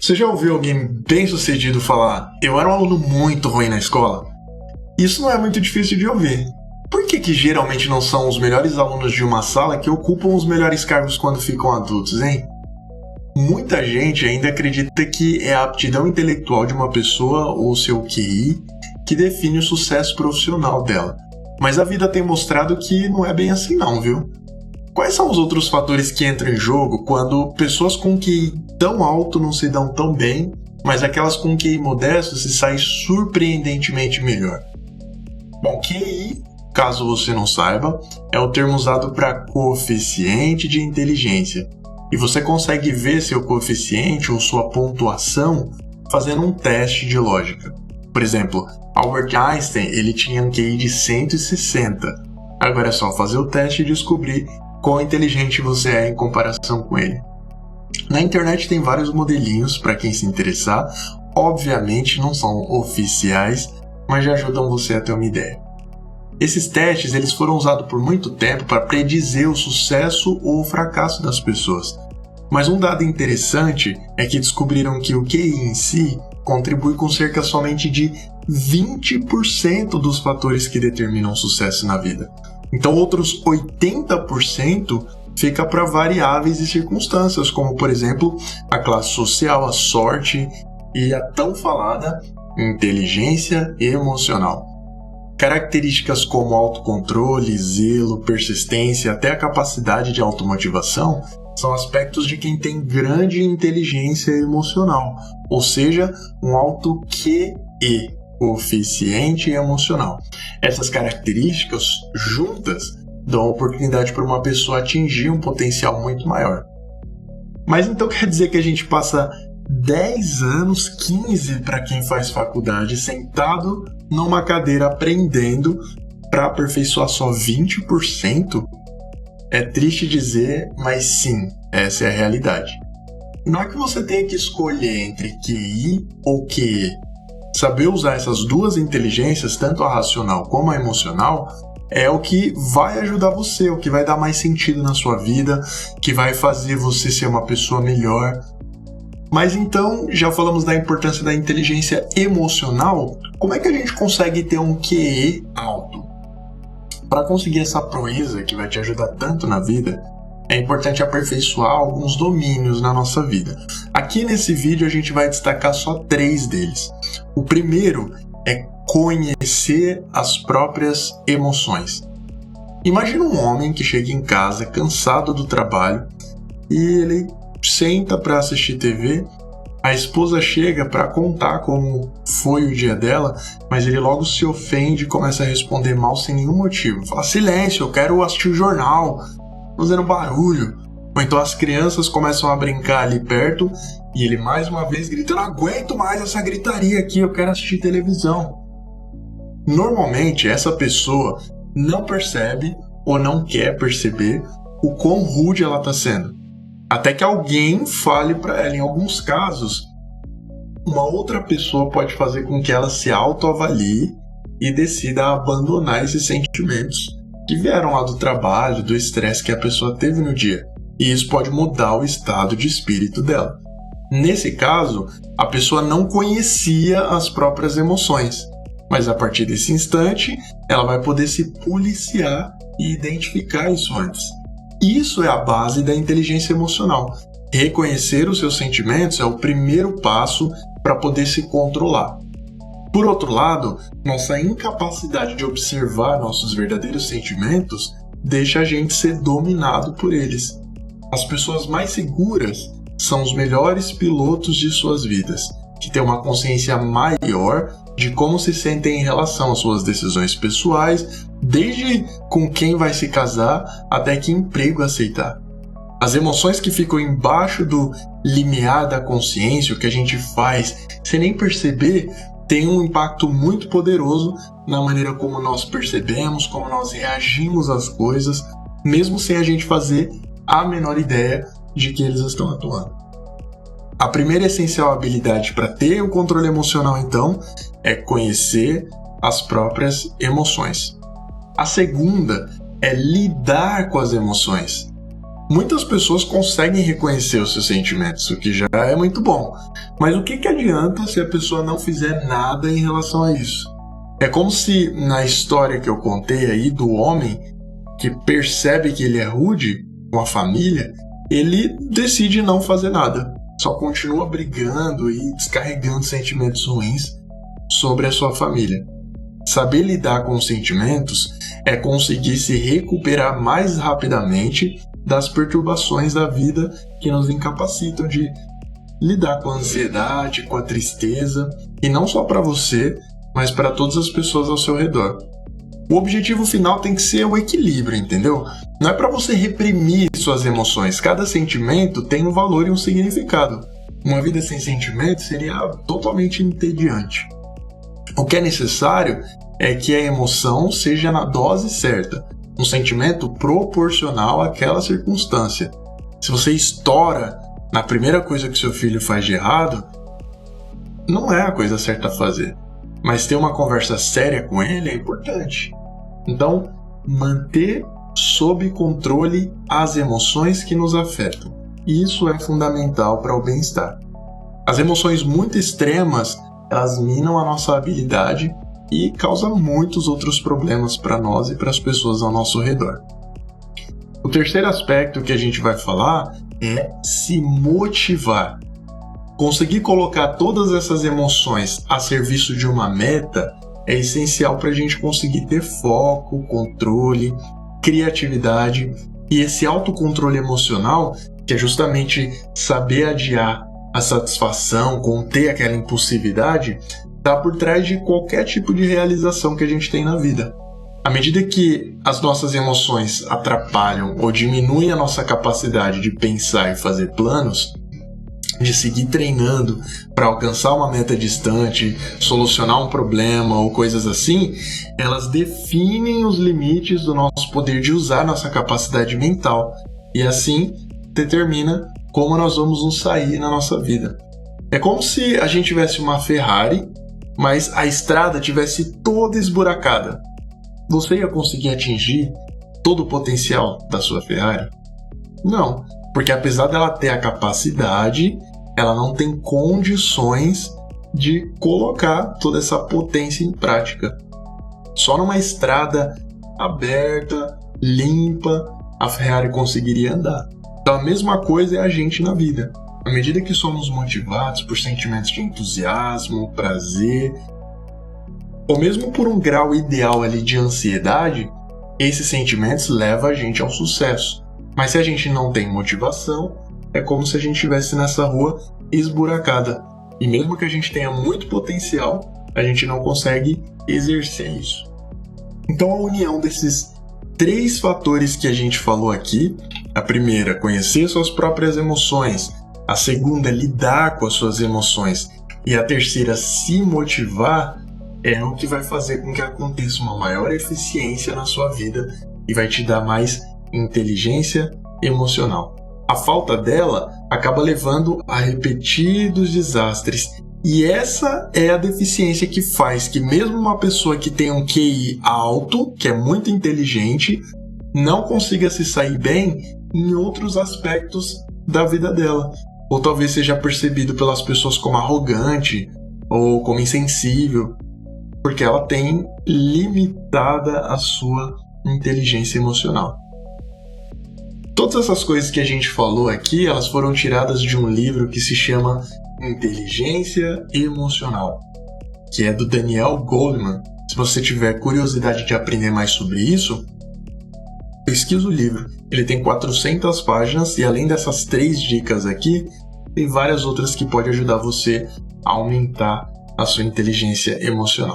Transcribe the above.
Você já ouviu alguém bem-sucedido falar: eu era um aluno muito ruim na escola? Isso não é muito difícil de ouvir. Por que geralmente não são os melhores alunos de uma sala que ocupam os melhores cargos quando ficam adultos, hein? Muita gente ainda acredita que é a aptidão intelectual de uma pessoa ou seu QI que define o sucesso profissional dela. Mas a vida tem mostrado que não é bem assim não, viu? Quais são os outros fatores que entram em jogo quando pessoas com QI tão alto não se dão tão bem, mas aquelas com QI modesto se saem surpreendentemente melhor? Bom, QI, caso você não saiba, é o termo usado para coeficiente de inteligência. E você consegue ver seu coeficiente ou sua pontuação fazendo um teste de lógica. Por exemplo, Albert Einstein ele tinha um QI de 160. Agora é só fazer o teste e descobrir quão inteligente você é em comparação com ele. Na internet tem vários modelinhos para quem se interessar. Obviamente não são oficiais, mas já ajudam você a ter uma ideia. Esses testes eles foram usados por muito tempo para predizer o sucesso ou o fracasso das pessoas. Mas um dado interessante é que descobriram que o QI em si contribui com cerca somente de 20% dos fatores que determinam o sucesso na vida. Então outros 80% fica para variáveis e circunstâncias, como por exemplo a classe social, a sorte e a tão falada inteligência emocional. Características como autocontrole, zelo, persistência e até a capacidade de automotivação são aspectos de quem tem grande inteligência emocional, ou seja, um alto QE, coeficiente emocional. Essas características juntas dão a oportunidade para uma pessoa atingir um potencial muito maior. Mas então quer dizer que a gente passa 10 anos, 15 para quem faz faculdade, sentado numa cadeira aprendendo para aperfeiçoar só 20%? É triste dizer, mas sim, essa é a realidade. Não é que você tenha que escolher entre QI ou QE. Saber usar essas duas inteligências, tanto a racional como a emocional, é o que vai ajudar você, o que vai dar mais sentido na sua vida, que vai fazer você ser uma pessoa melhor. Mas então, já falamos da importância da inteligência emocional, como é que a gente consegue ter um QE alto? Para conseguir essa proeza que vai te ajudar tanto na vida, é importante aperfeiçoar alguns domínios na nossa vida. Aqui nesse vídeo a gente vai destacar só 3 deles. O primeiro é conhecer as próprias emoções. Imagina um homem que chega em casa cansado do trabalho e ele senta para assistir TV. A esposa chega para contar como foi o dia dela, mas ele logo se ofende e começa a responder mal sem nenhum motivo. Fala: silêncio, eu quero assistir o jornal, fazendo barulho. Ou então as crianças começam a brincar ali perto e ele mais uma vez grita: eu não aguento mais essa gritaria aqui, eu quero assistir televisão. Normalmente essa pessoa não percebe ou não quer perceber o quão rude ela está sendo. Até que alguém fale para ela. Em alguns casos, uma outra pessoa pode fazer com que ela se autoavalie e decida abandonar esses sentimentos que vieram lá do trabalho, do estresse que a pessoa teve no dia. E isso pode mudar o estado de espírito dela. Nesse caso, a pessoa não conhecia as próprias emoções, mas a partir desse instante, ela vai poder se policiar e identificar isso antes. Isso é a base da inteligência emocional. Reconhecer os seus sentimentos é o primeiro passo para poder se controlar. Por outro lado, nossa incapacidade de observar nossos verdadeiros sentimentos deixa a gente ser dominado por eles. As pessoas mais seguras são os melhores pilotos de suas vidas, que têm uma consciência maior de como se sentem em relação às suas decisões pessoais, desde com quem vai se casar até que emprego aceitar. As emoções que ficam embaixo do limiar da consciência, o que a gente faz sem nem perceber, tem um impacto muito poderoso na maneira como nós percebemos, como nós reagimos às coisas, mesmo sem a gente fazer a menor ideia de que eles estão atuando. A primeira essencial habilidade para ter o controle emocional, então, é conhecer as próprias emoções. A segunda é lidar com as emoções. Muitas pessoas conseguem reconhecer os seus sentimentos, o que já é muito bom. Mas o que adianta se a pessoa não fizer nada em relação a isso? É como se na história que eu contei aí do homem que percebe que ele é rude com a família, ele decide não fazer nada. Só continua brigando e descarregando sentimentos ruins sobre a sua família. Saber lidar com os sentimentos é conseguir se recuperar mais rapidamente das perturbações da vida que nos incapacitam de lidar com a ansiedade, com a tristeza, e não só para você, mas para todas as pessoas ao seu redor. O objetivo final tem que ser o equilíbrio, entendeu? Não é para você reprimir suas emoções. Cada sentimento tem um valor e um significado. Uma vida sem sentimentos seria totalmente entediante. O que é necessário é que a emoção seja na dose certa, um sentimento proporcional àquela circunstância. Se você estoura na primeira coisa que seu filho faz de errado, não é a coisa certa a fazer. Mas ter uma conversa séria com ele é importante. Então, manter sob controle as emoções que nos afetam. Isso é fundamental para o bem-estar. As emoções muito extremas, elas minam a nossa habilidade e causam muitos outros problemas para nós e para as pessoas ao nosso redor. O terceiro aspecto que a gente vai falar é se motivar. Conseguir colocar todas essas emoções a serviço de uma meta é essencial para a gente conseguir ter foco, controle, criatividade e esse autocontrole emocional, que é justamente saber adiar a satisfação, conter aquela impulsividade, está por trás de qualquer tipo de realização que a gente tem na vida. À medida que as nossas emoções atrapalham ou diminuem a nossa capacidade de pensar e fazer planos, de seguir treinando para alcançar uma meta distante, solucionar um problema ou coisas assim, elas definem os limites do nosso poder de usar nossa capacidade mental e assim determina como nós vamos nos sair na nossa vida. É como se a gente tivesse uma Ferrari, mas a estrada tivesse toda esburacada. Você ia conseguir atingir todo o potencial da sua Ferrari? Não, porque apesar dela ter a capacidade, ela não tem condições de colocar toda essa potência em prática. Só numa estrada aberta, limpa, a Ferrari conseguiria andar. Então a mesma coisa é a gente na vida. À medida que somos motivados por sentimentos de entusiasmo, prazer, ou mesmo por um grau ideal ali de ansiedade, esses sentimentos levam a gente ao sucesso. Mas se a gente não tem motivação, é como se a gente estivesse nessa rua esburacada. E mesmo que a gente tenha muito potencial, a gente não consegue exercer isso. Então a união desses 3 fatores que a gente falou aqui, a primeira, conhecer suas próprias emoções, a segunda, lidar com as suas emoções, e a terceira, se motivar, é o que vai fazer com que aconteça uma maior eficiência na sua vida e vai te dar mais inteligência emocional. A falta dela acaba levando a repetidos desastres. E essa é a deficiência que faz que mesmo uma pessoa que tem um QI alto, que é muito inteligente, não consiga se sair bem em outros aspectos da vida dela. Ou talvez seja percebido pelas pessoas como arrogante ou como insensível, porque ela tem limitada a sua inteligência emocional. Todas essas coisas que a gente falou aqui, elas foram tiradas de um livro que se chama Inteligência Emocional, que é do Daniel Goleman. Se você tiver curiosidade de aprender mais sobre isso, pesquisa o livro. Ele tem 400 páginas e além dessas 3 dicas aqui, tem várias outras que podem ajudar você a aumentar a sua inteligência emocional.